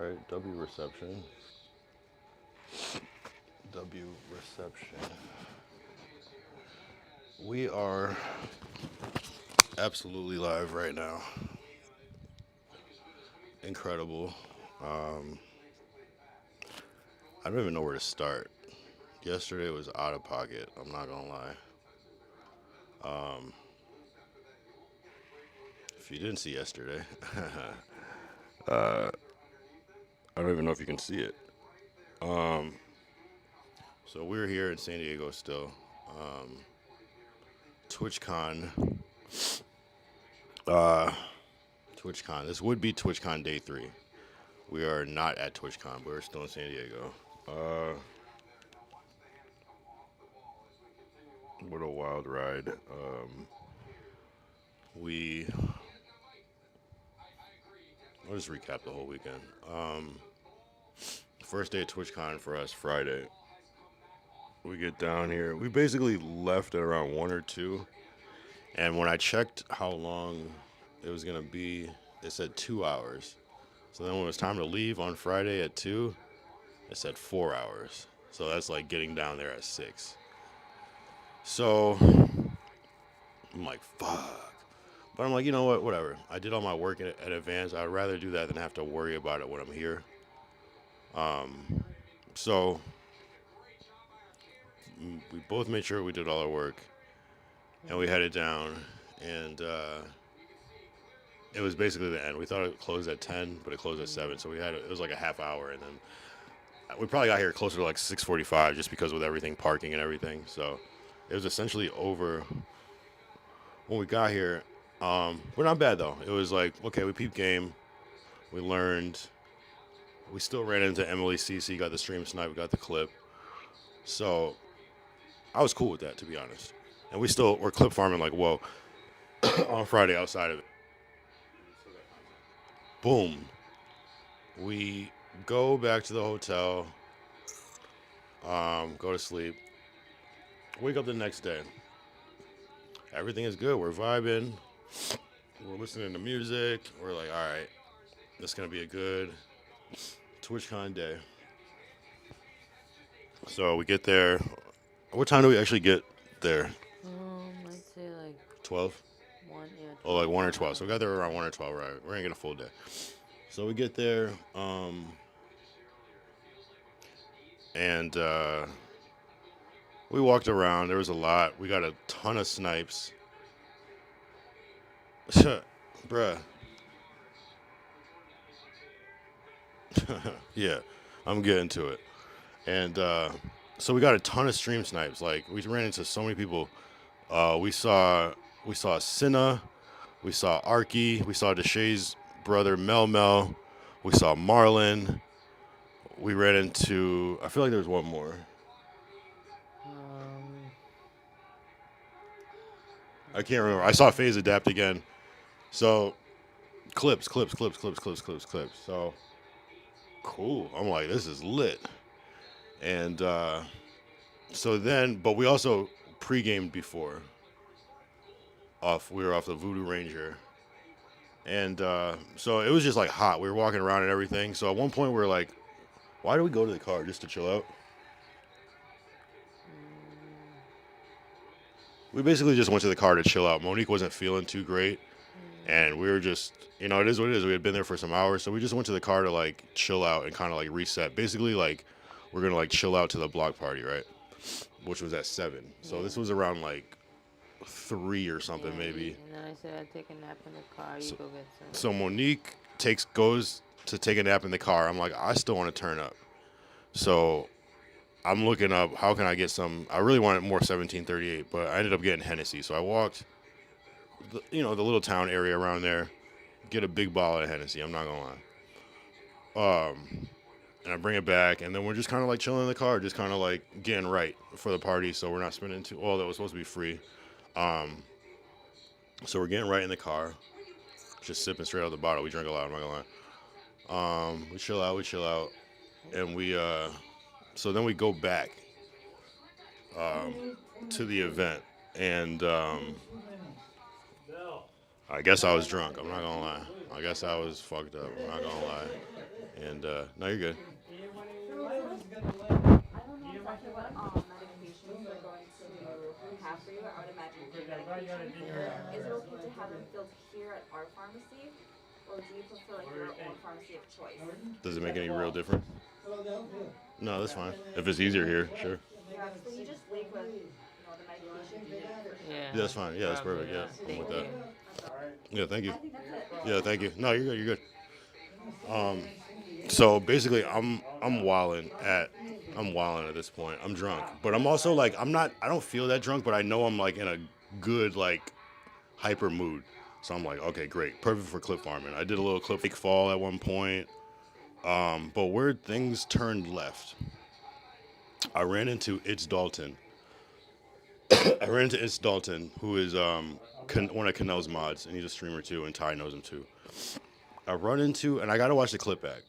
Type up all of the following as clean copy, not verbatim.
right? W reception. W reception. We are absolutely live right now. Incredible. Um, I don't even know where to start. Yesterday was out of pocket. I'm not gonna lie. Um, if you didn't see yesterday, uh, I don't even know if you can see it. Um, so we're here in San Diego still. TwitchCon. Uh, TwitchCon. This would be TwitchCon Day 3. We are not at TwitchCon, but we're still in San Diego. What a wild ride. We. I'll just recap the whole weekend. First day of TwitchCon for us, Friday. We get down here. We basically left at around 1 or 2. And when I checked how long it was going to be, it said 2 hours. So then when it was time to leave on Friday at 2, it said 4 hours. So that's like getting down there at 6. So I'm like, fuck. But I'm like, you know what? Whatever. I did all my work in advance. I'd rather do that than have to worry about it when I'm here. So we both made sure we did all our work. And we headed down. And it was basically the end. We thought it closed at 10, but it closed at 7. So it was like a half hour. And then we probably got here closer to like 6:45 just because with everything, parking and everything. So it was essentially over when we got here. We're not bad though. It was like, okay, we peeped game. We learned. We still ran into Emily CC, got the stream snipe, got the clip. So I was cool with that, to be honest. And we're clip farming like, whoa, on Friday outside of it. Boom. We go back to the hotel, go to sleep, wake up the next day. Everything is good. We're vibing. We're listening to music. We're like, all right, this is going to be a good TwitchCon day. So we get there. What time do we actually get there? I'd say like 12? 1, yeah. 12. Oh, like 1 or 12. So we got there around 1 or 12, right? We're going to get a full day. So we get there, and we walked around. There was a lot. We got a ton of snipes. Bruh. Yeah, I'm getting to it. And so we got a ton of stream snipes. Like, we ran into so many people. We saw Cinna. We saw Arky. We saw Deshay's brother Mel. We saw Marlon. We ran into, I feel like there was one more. I can't remember. I saw FaZe Adapt again. So, clips. So, cool. I'm like, this is lit. And but we also pre-gamed before. We were off the Voodoo Ranger. And so it was just like hot. We were walking around and everything. So at one point we were like, why do we go to the car? Just to chill out? We basically just went to the car to chill out. Mon'nique wasn't feeling too great. And we were just, it is what it is. We had been there for some hours. So we just went to the car to like chill out and kind of like reset. Basically like we're going to like chill out to the block party, right? Which was at 7. So this was around like 3 or something maybe. And then I said I'd take a nap in the car. You go get some. So Mon'nique goes to take a nap in the car. I'm like, I still want to turn up. So I'm looking up, how can I get some? I really wanted more 1738, but I ended up getting Hennessy. So I walked, the little town area around there, get a big bottle of Hennessy. I'm not going to lie. And I bring it back, and then we're just kind of like chilling in the car, just kind of like getting right for the party. So we're not spending that was supposed to be free. So we're getting right in the car, just sipping straight out of the bottle. We drink a lot, I'm not going to lie. We chill out, and so then we go back to the event, and I guess I was drunk. I'm not gonna lie. I guess I was fucked up. I'm not gonna lie. And no, you're good. I don't know exactly what medications they're going to have for you. I would imagine pain medication. Yeah. Is it okay to have them filled here at our pharmacy, or do you prefer like your own pharmacy of choice? Does it make any real difference? No. No, that's fine. If it's easier here, sure. Yeah, so you just leave with the medication you need for sure. Yeah. Yeah, that's fine. Yeah, that's Probably, perfect. Yeah, I'm Thank with that. you. That's all. Yeah, thank you. I think that's it. Yeah, thank you. No, you're good. You're good. Um, so basically, I'm wilding at this point. I'm drunk, but I'm also like I'm not. I don't feel that drunk, but I know I'm like in a good like hyper mood. So I'm like, okay, great, perfect for clip farming. I did a little clip fake fall at one point, but where things turned left, I ran into It's Dalton. I ran into It's Dalton, who is one of Cannell's mods, and he's a streamer too, and Ty knows him too. I run into, and I gotta watch the clip back.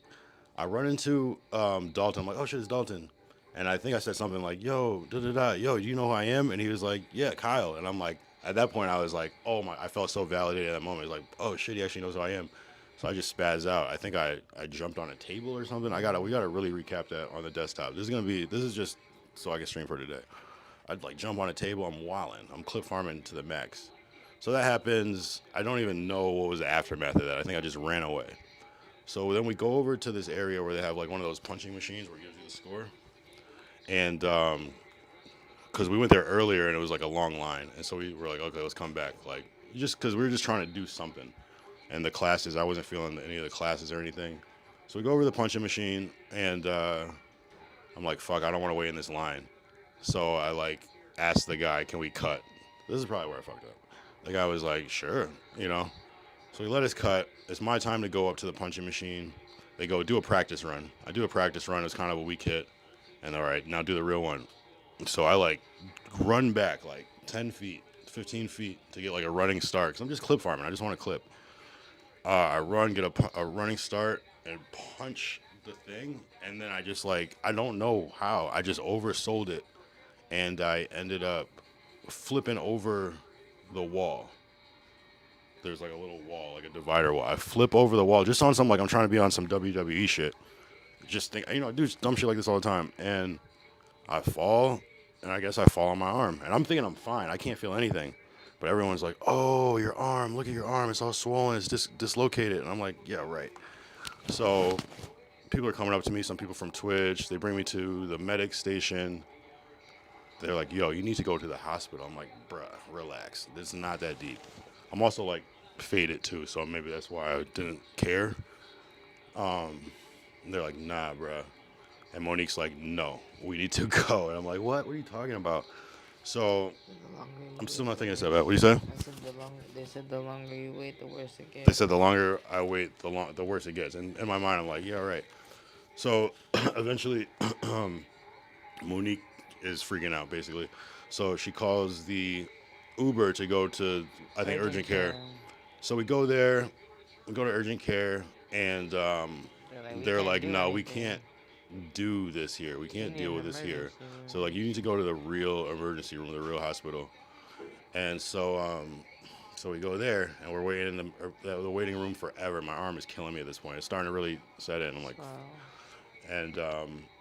I run into Dalton. I'm like, oh shit, it's Dalton. And I think I said something like, yo, da da da, yo, do you know who I am? And he was like, yeah, Kyle. And I'm like, at that point, I was like, oh my, I felt so validated at that moment. It's like, oh shit, he actually knows who I am. So I just spazzed out. I think I jumped on a table or something. We gotta really recap that on the desktop. This is just so I can stream for today. I'd like jump on a table. I'm wilding. I'm clip farming to the max. So that happens. I don't even know what was the aftermath of that. I think I just ran away. So then we go over to this area where they have like one of those punching machines where it gives you the score. And because we went there earlier and it was like a long line. And so we were like, okay, let's come back. Like, just because we were just trying to do something. And the classes, I wasn't feeling any of the classes or anything. So we go over to the punching machine and I'm like, fuck, I don't want to wait in this line. So I like asked the guy, can we cut? This is probably where I fucked up. The guy was like, sure, you know. So he let us cut. It's my time to go up to the punching machine. They go, do a practice run. I do a practice run. It's kind of a weak hit. And all right, now do the real one. So I like run back like 10 feet, 15 feet to get like a running start. Because I'm just clip farming. I just want to clip. I run, get a running start, and punch the thing. And then I just like, I don't know how. I just oversold it. And I ended up flipping over the wall. There's like a little wall, like a divider wall. I flip over the wall just on some, like I'm trying to be on some WWE shit. Just think, I do dumb shit like this all the time. And I fall, and I guess I fall on my arm. And I'm thinking I'm fine. I can't feel anything. But everyone's like, oh, your arm. Look at your arm. It's all swollen. It's dislocated. And I'm like, yeah, right. So people are coming up to me, some people from Twitch. They bring me to the medic station. They're like, yo, you need to go to the hospital. I'm like, bruh, relax. It's not that deep. I'm also like faded too, so maybe that's why I didn't care. They're like, nah, bruh. And Mon'nique's like, no, we need to go. And I'm like, what? What are you talking about? So The longer you I'm wait, still not the thinking worse. it's that bad. What do you say? I said they said the longer you wait, the worse it They gets. said the longer I wait, the worse it gets. And in my mind, I'm like, yeah, right. So eventually, Mon'nique is freaking out, basically. So she calls the Uber to go to, I think, urgent care. So we go there, we go to urgent care, and We they're can't like, do no, we anything. can't do this here. We You can't need deal an with this here. emergency room. So, like, you need to go to the real emergency room, the real hospital. And so, so we go there, and we're waiting in the waiting room forever. My arm is killing me at this point. It's starting to really set in. I'm like, Wow. and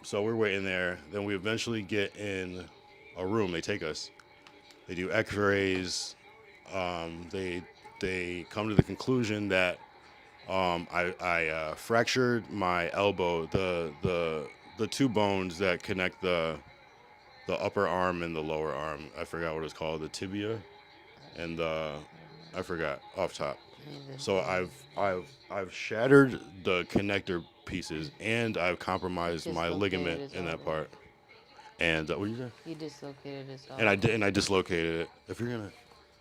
so we're waiting there. Then we eventually get in a room. They take us. They do X-rays. They come to the conclusion that I fractured my elbow, the two bones that connect the upper arm and the lower arm. I forgot what it's called, the tibia, and I forgot off top. So I've shattered the connector pieces, and I've compromised my ligament Dislocated his in that elbow. part. And what did you say? He dislocated his elbow. And I dislocated it. If you're gonna,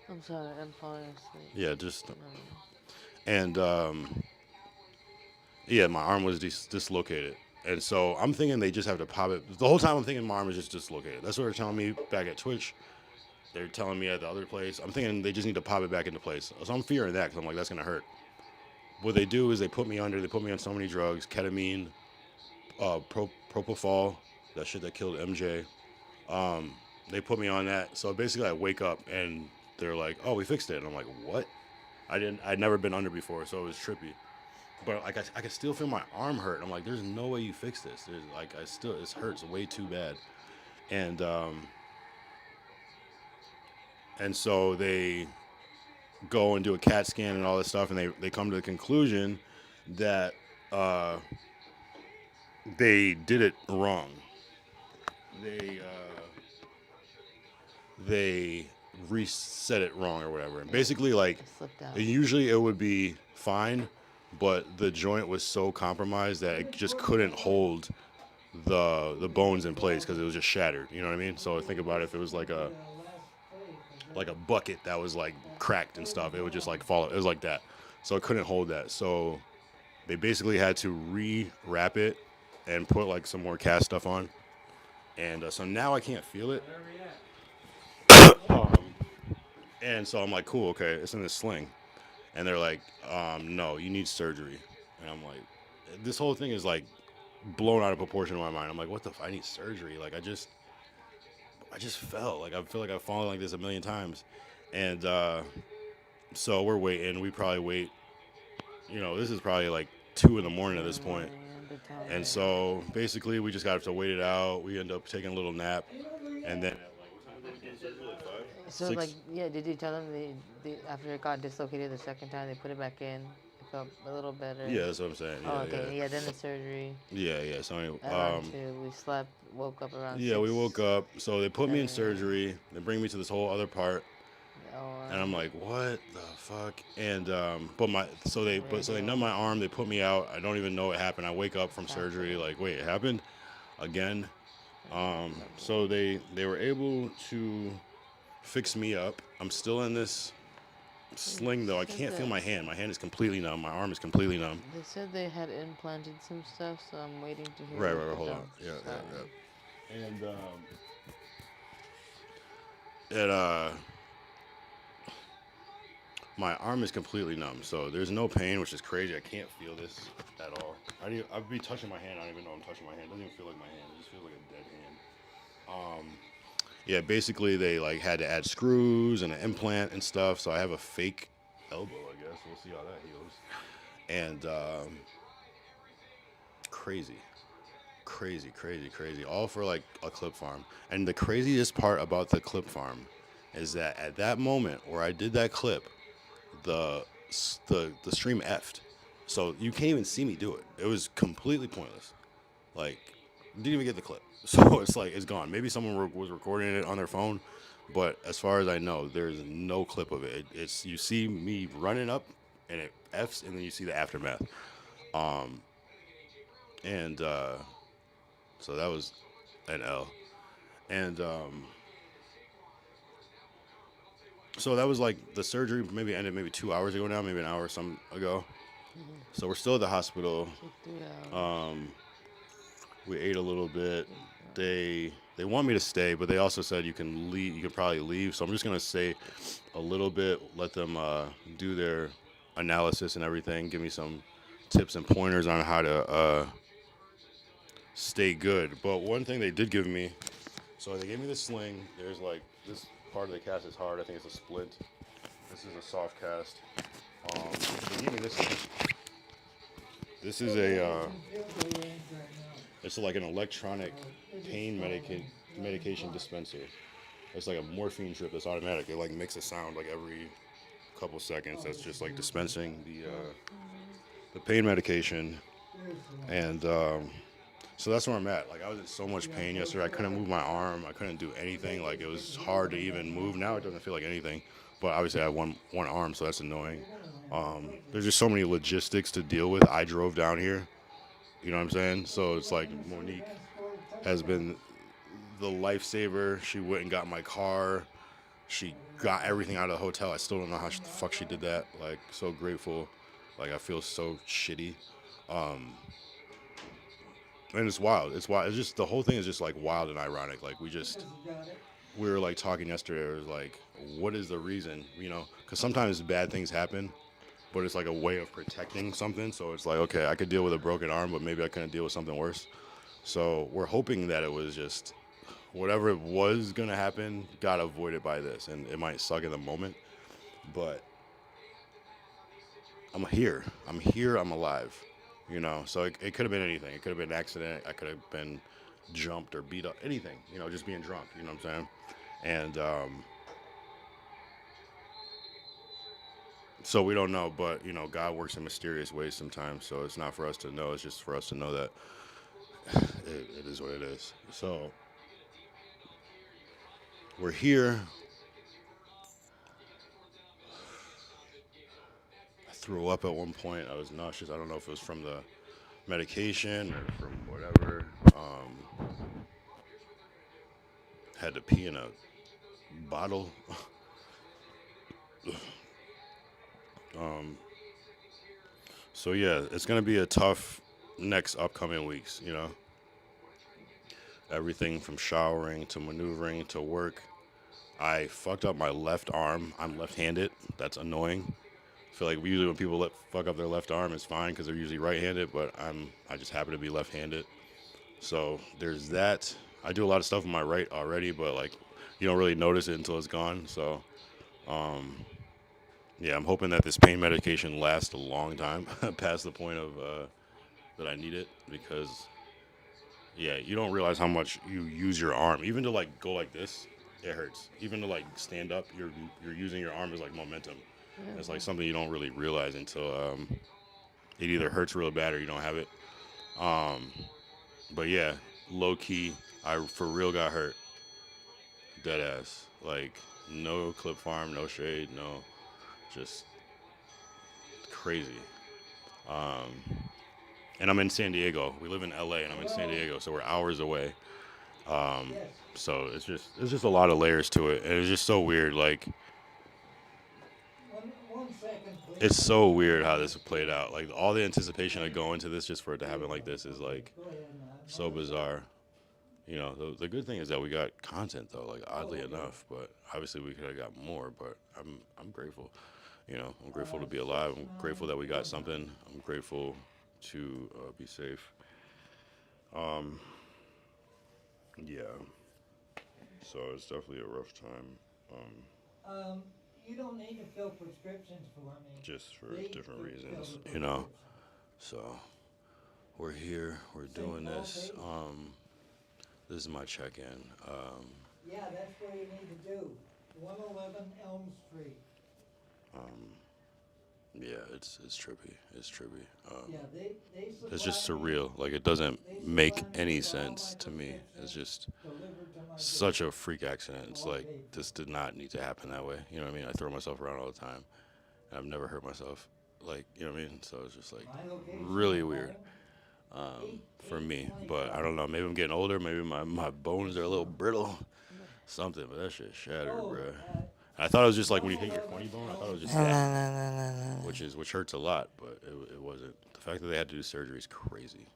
I'm sorry, I'm falling asleep. yeah, just No. and yeah, my arm was dislocated. And so I'm thinking they just have to pop it. The whole time I'm thinking my arm is just dislocated. That's what they're telling me back at Twitch. They're telling me at the other place. I'm thinking they just need to pop it back into place. So I'm fearing that because I'm like, that's going to hurt. What they do is they put me under. They put me on so many drugs, ketamine, propofol, that shit that killed MJ. They put me on that. So basically I wake up and they're like, oh, we fixed it. And I'm like, what? I'd never been under before, so it was trippy. but like I can still feel my arm hurt. I'm like, there's no way you fix this. There's like it hurts way too bad, and so they go and do a CAT scan and all this stuff, and they come to the conclusion that they did it wrong. They they reset it wrong or whatever. And basically, like, It slipped out. usually it would be fine, but the joint was so compromised that it just couldn't hold the bones in place because it was just shattered. You know what I mean? So think about it, if it was like a bucket that was like cracked and stuff, it would just like fall. It was like that, so it couldn't hold that. So they basically had to re-wrap it and put like some more cast stuff on, and so now I can't feel it. And so I'm like, cool, okay, it's in this sling. And they're like, no, you need surgery. And I'm like, this whole thing is like blown out of proportion in my mind. I'm like, what the I need surgery. Like, I just fell. Like, I feel like I've fallen like this a million times. And so we're waiting. We probably wait, this is probably like 2 in the morning at this point. And so basically we just got to wait it out. We end up taking a little nap. And then So 6? like, yeah, did you tell them they after it got dislocated the second time they put it back in? It felt a little better. Yeah, that's what I'm saying. Yeah, Oh, okay. Yeah. Then the surgery. Yeah. So anyway, Around 2, we slept, woke up around. yeah, 6. we woke up. So they put me in 7 a.m. surgery. They bring me to this whole other part, Oh, and I'm like, what the fuck? And so they numb my arm. They put me out. I don't even know what happened. I wake up from surgery like, wait, it happened again. So they were able to fix me up. I'm still in this sling though. I can't feel my hand. My hand is completely numb. My arm is completely numb. They said they had implanted some stuff, so I'm waiting to hear. Right. Hold on. Yeah. And my arm is completely numb, so there's no pain, which is crazy. I can't feel this at all. I'd be touching my hand. I don't even know I'm touching my hand. It doesn't even feel like my hand. It just feels like a dead hand. Yeah, basically they like had to add screws and an implant and stuff. So I have a fake elbow, I guess. We'll see how that heals. And crazy. All for like a clip farm. And the craziest part about the clip farm is that at that moment where I did that clip, the stream effed. So you can't even see me do it. It was completely pointless. Like, didn't even get the clip. So it's like, it's gone. Maybe someone was recording it on their phone, but as far as I know, there's no clip of it. It's you see me running up and it F's, and then you see the aftermath. So that was an L. And so that was like the surgery maybe ended maybe 2 hours ago now, maybe an hour or some ago. So we're still at the hospital. We ate a little bit. They want me to stay, but they also said you can leave. You can probably leave. So I'm just gonna stay a little bit. Let them do their analysis and everything. Give me some tips and pointers on how to stay good. But one thing they did give me, so they gave me the sling. There's like this part of the cast is hard. I think it's a splint. This is a soft cast. They gave me this. This is it's like an electronic pain medication dispenser. It's like a morphine trip that's automatic. It like makes a sound like every couple seconds. That's just like dispensing the pain medication. And so that's where I'm at. Like I was in so much pain yesterday. I couldn't move my arm. I couldn't do anything. Like it was hard to even move. Now it doesn't feel like anything. But obviously I have one arm, so that's annoying. There's just so many logistics to deal with. I drove down here. You know what I'm saying? So it's like Mon'nique has been the lifesaver. She went and got my car. She got everything out of the hotel. I still don't know how the fuck she did that. Like, so grateful. Like, I feel so shitty. And it's wild. It's wild. It's just, the whole thing is just like wild and ironic. Like, we were like talking yesterday. It was like, what is the reason? You know, because sometimes bad things happen, but it's like a way of protecting something. So it's like, okay, I could deal with a broken arm, but maybe I couldn't deal with something worse. So we're hoping that it was just whatever it was going to happen got avoided by this. And it might suck in the moment, but I'm here. I'm here. I'm alive. You know, so it could have been anything. It could have been an accident. I could have been jumped or beat up. Anything. You know, just being drunk. You know what I'm saying? And so we don't know, but you know, God works in mysterious ways sometimes. So it's not for us to know. It's just for us to know that it is what it is. So we're here. I threw up at one point. I was nauseous. I don't know if it was from the medication or from whatever. Had to pee in a bottle. So yeah, it's gonna be a tough next upcoming weeks. You know, everything from showering to maneuvering to work. I fucked up my left arm. I'm left-handed. That's annoying. I feel like usually when people fuck up their left arm, it's fine because they're usually right-handed. But I just happen to be left-handed. So there's that. I do a lot of stuff with my right already, but like you don't really notice it until it's gone. So yeah, I'm hoping that this pain medication lasts a long time, past the point of that I need it, because yeah, you don't realize how much you use your arm, even to like go like this, it hurts. Even to like stand up, you're using your arm as like momentum. It's like something you don't really realize until it either hurts real bad or you don't have it. But yeah, low key, I for real got hurt, dead ass. Like no clip farm, no shade, no, just crazy. And I'm in San Diego. We live in LA, and I'm in San Diego, so we're hours away. So it's just a lot of layers to it, and it's just so weird. Like One second, please. it's so weird how this played out. Like all the anticipation of going to this just for it to happen like this is like Go ahead now. so bizarre. You know, the good thing is that we got content though, like oddly enough. But obviously we could have got more. But I'm grateful. You know, I'm grateful to be alive. I'm grateful that we got something. I'm grateful to be safe. Yeah. So it's definitely a rough time. You don't need to fill prescriptions for me. Just for They different fill reasons, the you know. prescription. So we're here. We're doing St. Paul, this. baby. This is my check-in. Yeah, that's what you need to do. 111 Elm Street. Yeah, it's trippy. It's trippy. Yeah, they It's just supply me- surreal. Like it doesn't they make supply me any with all my sense to me. It's prescriptions just delivered to my such door. a freak accident. It's All like paid for. this did not need to happen that way. You know what I mean? I throw myself around all the time. I've never hurt myself. Like, you know what I mean? So it's just like My location really at weird home, for me. But I don't know. Maybe I'm getting older. Maybe my bones are a little brittle. Something, but that shit shattered, Oh, bruh. I thought it was just like when you hit your funny bone. I thought it was just No, no, that, no, no, no, no. which hurts a lot, but it wasn't. The fact that they had to do surgery is crazy.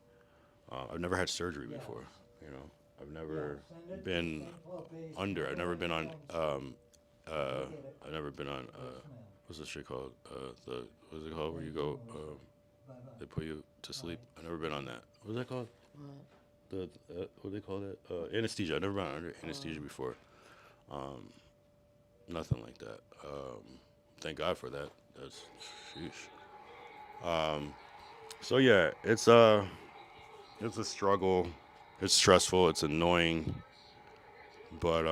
I've never had surgery before. You know, I've never been under. I've never been on. I've never been on. What's this shit called? What's it called? Where you go? They put you to sleep. I've never been on that. What's that called? The what do they call that? Anesthesia. I've never been under anesthesia before. Nothing like that. Thank God for that. That's sheesh. So yeah, it's a struggle. It's stressful. It's annoying. But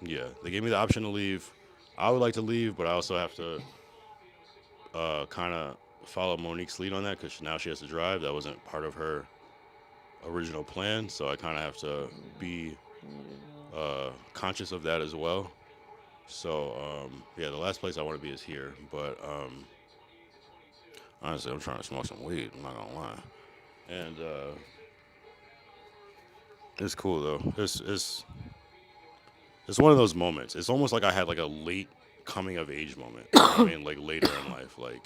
yeah, they gave me the option to leave. I would like to leave, but I also have to kind of follow Mon'nique's lead on that because now she has to drive. That wasn't part of her original plan, so I kind of have to be conscious of that as well. So yeah, the last place I want to be is here, but honestly, I'm trying to smoke some weed. I'm not gonna lie, and it's cool though. It's one of those moments. It's almost like I had like a late coming of age moment. You know what I mean, like later in life, like.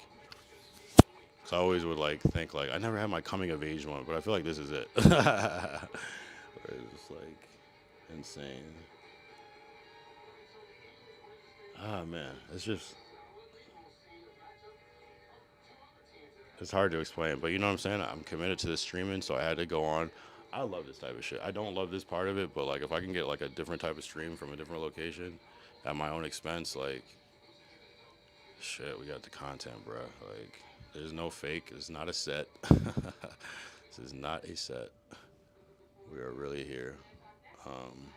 So I always would like think like I never had my coming of age moment, but I feel like this is it. It's just like insane. Ah man, it's hard to explain, but you know what I'm saying? I'm committed to this streaming, so I had to go on. I love this type of shit. I don't love this part of it, but like if I can get like a different type of stream from a different location at my own expense, like Shit, we got the content, bro. Like, there's no fake. It's not a set. This is not a set. We are really here. Um,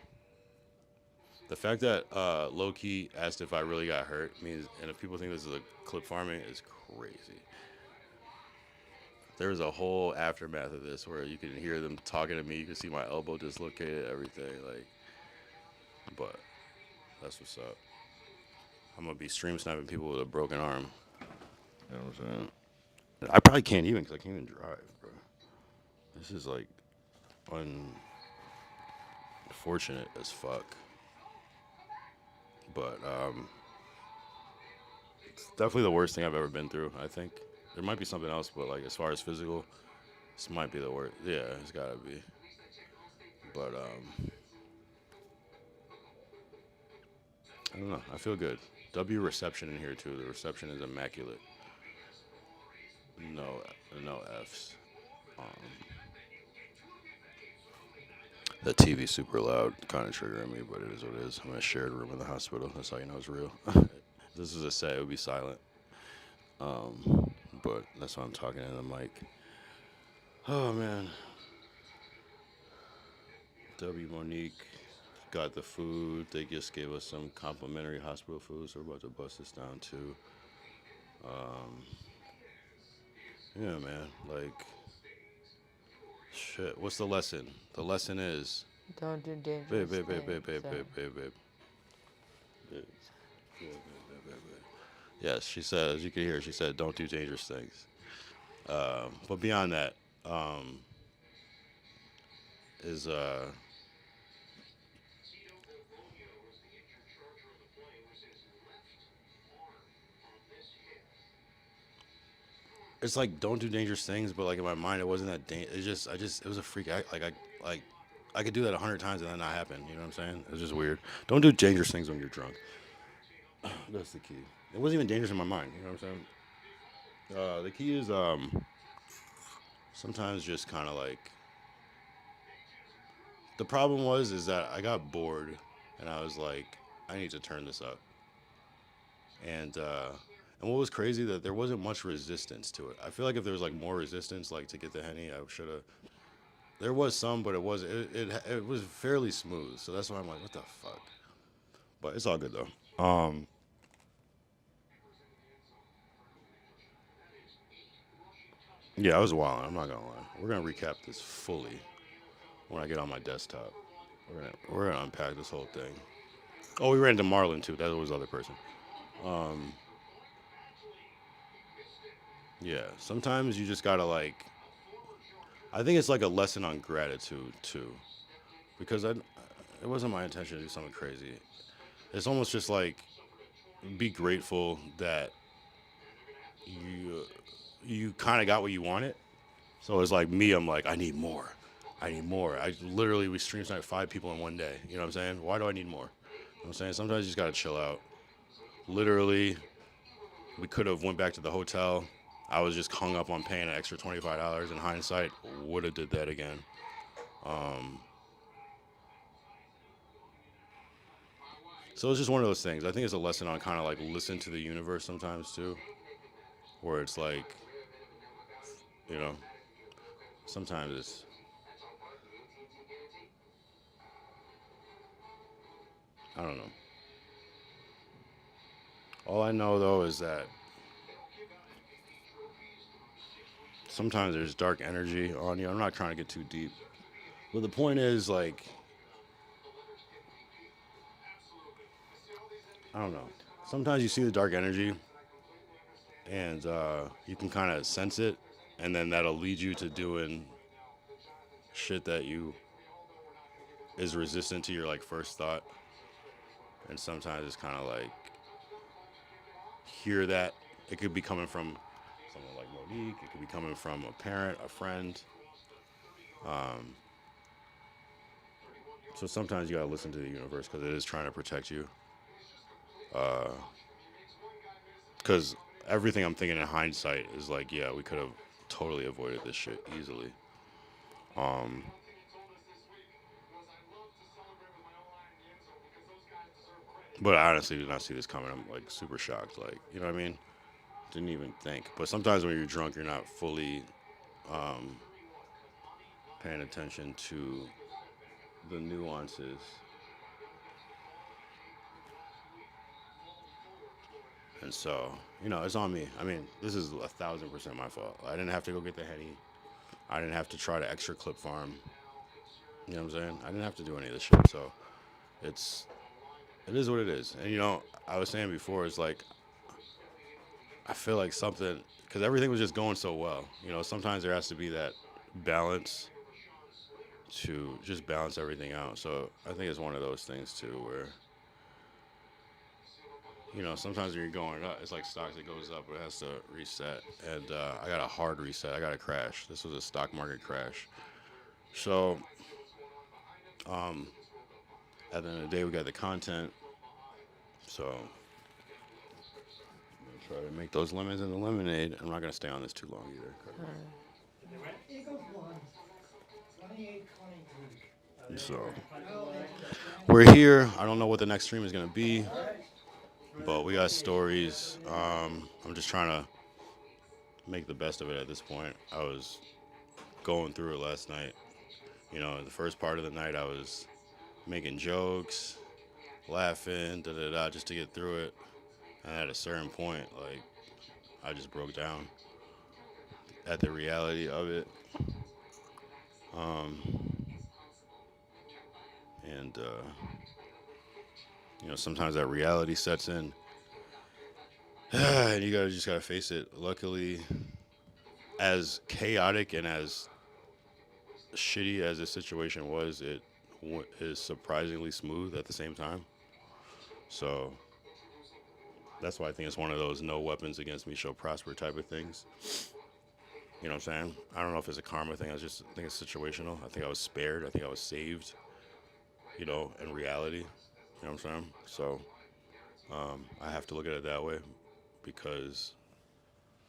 the fact that low key asked if I really got hurt means, and if people think this is a clip farming, is crazy. There was a whole aftermath of this where you could hear them talking to me. You could see my elbow dislocated, everything. Like, but that's what's up. I'm gonna be stream sniping people with a broken arm. You know what I'm saying? I probably can't even because I can't even drive, bro. This is like unfortunate as fuck. But it's definitely the worst thing I've ever been through. I think there might be something else, but like as far as physical, this might be the worst. Yeah, it's gotta be. But I don't know. I feel good. W reception in here too. The reception is immaculate. No Fs. That TV's super loud, kind of triggering me, but it is what it is. I'm in a shared room in the hospital. That's how you know it's real. This is a set. It would be silent. But that's why I'm talking in the mic. Oh man. W Mon'nique got the food. They just gave us some complimentary hospital food, so we're about to bust this down too. Yeah, man. Like, shit. What's the lesson? The lesson is, Don't do dangerous babe. things. Yes, she said, as you can hear, she said, don't do dangerous things. But beyond that, is it's like don't do dangerous things, but like in my mind, it wasn't that it was a freak act. Like I could do that 100 times and then not happen. You know what I'm saying? It's just weird. Don't do dangerous things when you're drunk. That's the key. It wasn't even dangerous in my mind. You know what I'm saying? The key is sometimes just kind of like the problem is that I got bored and I was like, I need to turn this up. And what was crazy that there wasn't much resistance to it. I feel like if there was like more resistance, like to get the Henny, I should have. There was some, but it was fairly smooth. So that's why I'm like, what the fuck? But it's all good though. Yeah, I was wilding. I'm not gonna lie. We're gonna recap this fully when I get on my desktop. We're gonna unpack this whole thing. Oh, we ran into Marlon too. That was the other person. Yeah, sometimes you just gotta like. I think it's like a lesson on gratitude too, because it wasn't my intention to do something crazy. It's almost just like be grateful that you kind of got what you wanted. So it's like me, I'm like, I need more. I literally, we stream sniped 5 people in one day. You know what I'm saying? Why do I need more? You know what I'm saying? Sometimes you just gotta chill out. Literally, we could have went back to the hotel. I was just hung up on paying an extra $25. In hindsight, would have did that again. So it's just one of those things. I think it's a lesson on kind of like listen to the universe sometimes too, where it's like, you know, sometimes it's. I don't know. All I know though is that sometimes there's dark energy on you. I'm not trying to get too deep, but the point is like, I don't know. Sometimes you see the dark energy, and you can kind of sense it, and then that'll lead you to doing shit that you is resistant to your like first thought. And sometimes it's kind of like hear that. It could be coming from someone like Mon'nique. It could be coming from a parent, a friend. So sometimes you gotta listen to the universe because it is trying to protect you. Because everything I'm thinking in hindsight is like, yeah, we could have totally avoided this shit easily. But I honestly did not see this coming. I'm like super shocked. Like, you know what I mean? Didn't even think. But sometimes when you're drunk, you're not fully um, paying attention to the nuances. And so, it's on me. I mean, this is 1,000% my fault. I didn't have to go get the Henny. I didn't have to try to extra clip farm. You know what I'm saying? I didn't have to do any of this shit. So it's it is what it is. And I was saying before, it's like I feel like something because everything was just going so well. Sometimes there has to be that balance to just balance everything out. So I think it's one of those things too, where sometimes when you're going up, it's like stocks. It goes up, but it has to reset. And I got a hard reset. I got a crash. This was a stock market crash. So um, at the end of the day, we got the content. So I'm gonna try to make those lemons into lemonade. I'm not gonna stay on this too long either. Eagles won, 28-22. So Well, we're here. I don't know what the next stream is gonna be, but we got stories. I'm just trying to make the best of it at this point. I was going through it last night. The first part of the night I was making jokes, laughing, da da da, just to get through it. And at a certain point, like, I just broke down at the reality of it. Um, and sometimes that reality sets in, and you just gotta face it. Luckily, as chaotic and as shitty as this situation was, it is surprisingly smooth at the same time. So that's why I think it's one of those no weapons against me shall prosper type of things. You know what I'm saying? I don't know if it's a karma thing. I think it's situational. I think I was spared. I think I was saved, in reality. You know what I'm saying? So I have to look at it that way because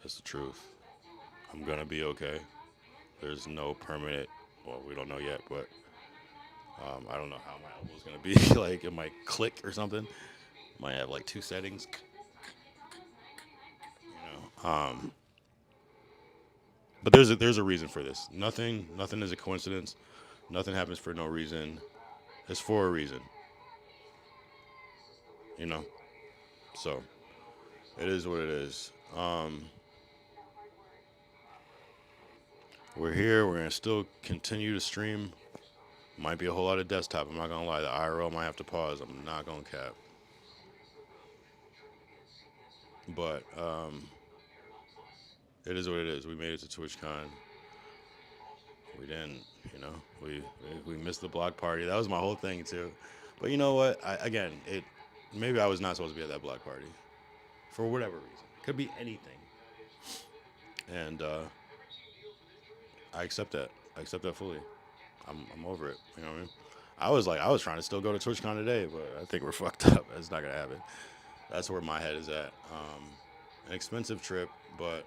it's the truth. I'm going to be okay. There's no permanent, well, we don't know yet, but I don't know how my elbow's going to be. Like, it might click or something. Might have like 2 settings. But there's a reason for this. Nothing is a coincidence. Nothing happens for no reason. It's for a reason. So it is what it is. We're here. We're gonna still continue to stream. Might be a whole lot of desktop. I'm not gonna lie. The IRL might have to pause. I'm not gonna cap. But it is what it is. We made it to TwitchCon. We didn't, we missed the block party. That was my whole thing too. But you know what? Maybe I was not supposed to be at that block party for whatever reason. Could be anything. And I accept that. I accept that fully. I'm over it. You know what I mean? I was trying to still go to TwitchCon today, but I think we're fucked up. It's not gonna happen. That's where my head is at. An expensive trip, but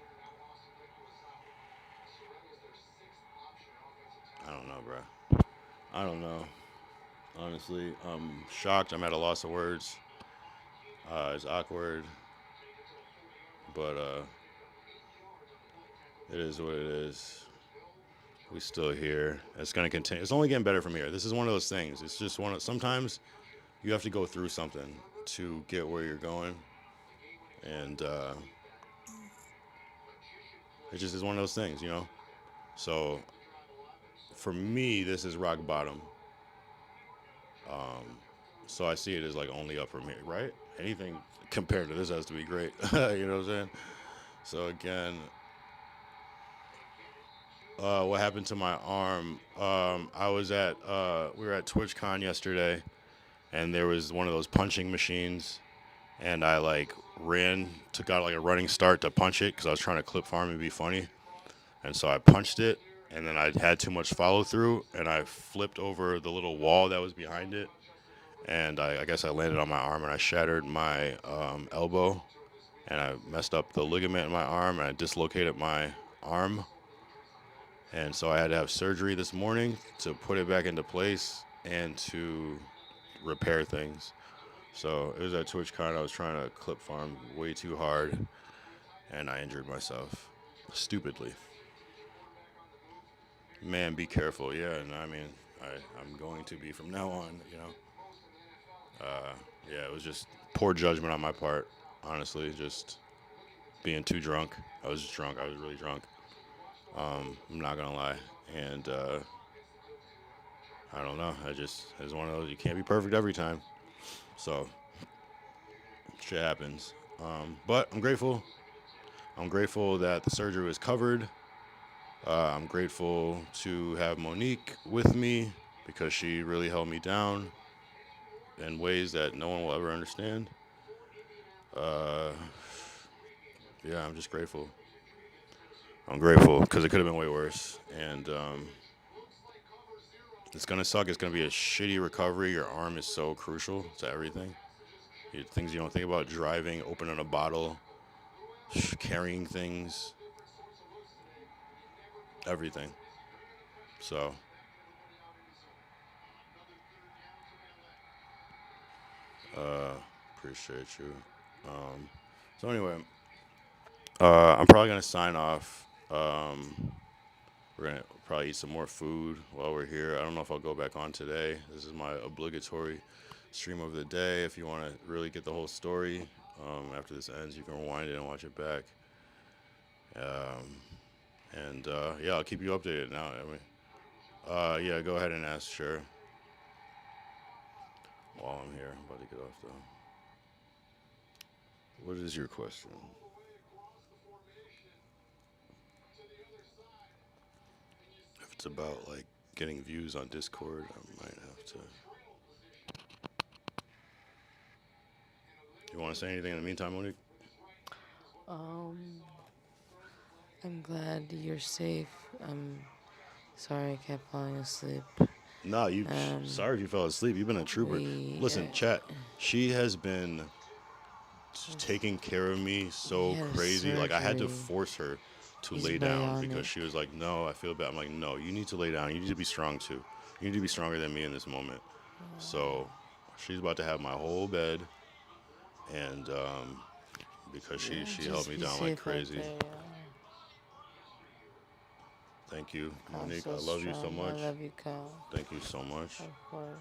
I don't know, bro. I don't know. Honestly, I'm shocked. I'm at a loss of words. It's awkward, but it is what it is. We still here. It's gonna continue. It's only getting better from here. This is one of those things. It's just sometimes you have to go through something to get where you're going, and it just is one of those things, So for me, this is rock bottom. So I see it as like only up from here, right? Anything compared to this has to be great. You know what I'm saying? So again, what happened to my arm? We were at TwitchCon yesterday, and there was one of those punching machines, and I like took out like a running start to punch it because I was trying to clip farm and be funny, and so I punched it, and then I had too much follow through, and I flipped over the little wall that was behind it, and I guess I landed on my arm, and I shattered my elbow, and I messed up the ligament in my arm, and I dislocated my arm. And so I had to have surgery this morning to put it back into place and to repair things. So it was at TwitchCon. I was trying to clip farm way too hard, and I injured myself stupidly. Man, be careful. Yeah, and I mean, I'm going to be from now on. Yeah, it was just poor judgment on my part. Honestly, just being too drunk. I was just drunk. I was really drunk. I'm not gonna lie, and I don't know. It's one of those. You can't be perfect every time. So shit happens. But I'm grateful. I'm grateful that the surgery was covered. I'm grateful to have Mon'nique with me because she really held me down in ways that no one will ever understand. Uh, yeah, I'm just grateful. I'm grateful because it could have been way worse. And it's going to suck. It's going to be a shitty recovery. Your arm is so crucial to everything. Things you don't think about: driving, opening a bottle, carrying things, everything. So, appreciate you. So anyway, I'm probably gonna sign off. We're gonna probably eat some more food while we're here. I don't know if I'll go back on today. This is my obligatory stream of the day. If you want to really get the whole story, after this ends, you can rewind it and watch it back. And yeah, I'll keep you updated now. Yeah, go ahead and ask. Sure. While I'm here, I'm about to get off though. What is your question? If it's about like getting views on Discord, I might have to. You want to say anything in the meantime, Mon'nique? Um, I'm glad you're safe. I'm sorry I kept falling asleep. No, you. Sorry if you fell asleep. You've been a trooper. Listen, chat. She has been taking care of me so crazy. Like I had to force her to lay down because she was like, "No, I feel bad." I'm like, "No, you need to lay down. You need to be strong too. You need to be stronger than me in this moment." So she's about to have my whole bed, and because she held me down like crazy. Thank you, Mon'nique. I love you so much. I love you, Kyle. Thank you so much. Of course.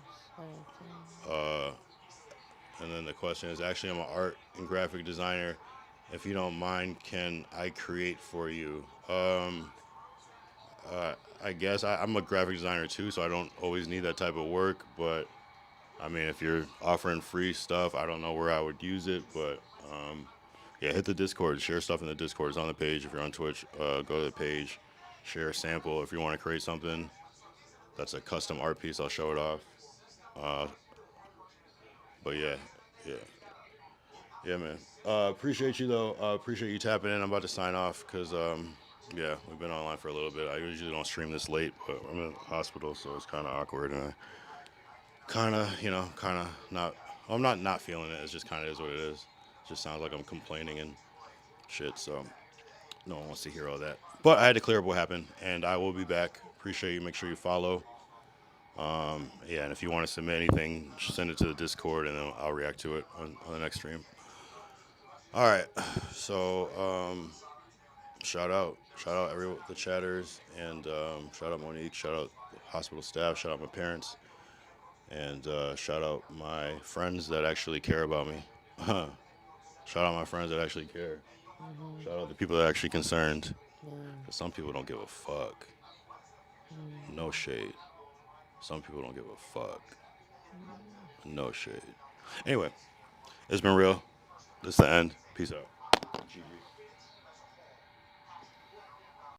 And then the question is, actually, I'm an art and graphic designer. If you don't mind, can I create for you? I guess I'm a graphic designer too, so I don't always need that type of work. But I mean, if you're offering free stuff, I don't know where I would use it. But yeah, hit the Discord, share stuff in the Discord. It's on the page. If you're on Twitch, go to the page, share a sample. If you want to create something that's a custom art piece, I'll show it off. But yeah, man. Appreciate you though. Appreciate you tapping in. I'm about to sign off because yeah, we've been online for a little bit. I usually don't stream this late, but I'm in the hospital, so it's kind of awkward, and I kind of not. Well, I'm not feeling it. It's just kind of is what it is. It just sounds like I'm complaining and shit. So no one wants to hear all that. But I had to clear up what happened, and I will be back. Appreciate you. Make sure you follow. Yeah, and if you want to submit anything, just send it to the Discord, and then I'll react to it on the next stream. All right, so shout out the chatters, and shout out Mon'nique, shout out the hospital staff, shout out my parents, and shout out my friends that actually care about me. Shout out my friends that actually care. Shout out the people that are actually concerned. Because some people don't give a fuck. No shade. Some people don't give a fuck. No shade. Anyway, it's been real. This is the end. Peace out. GG.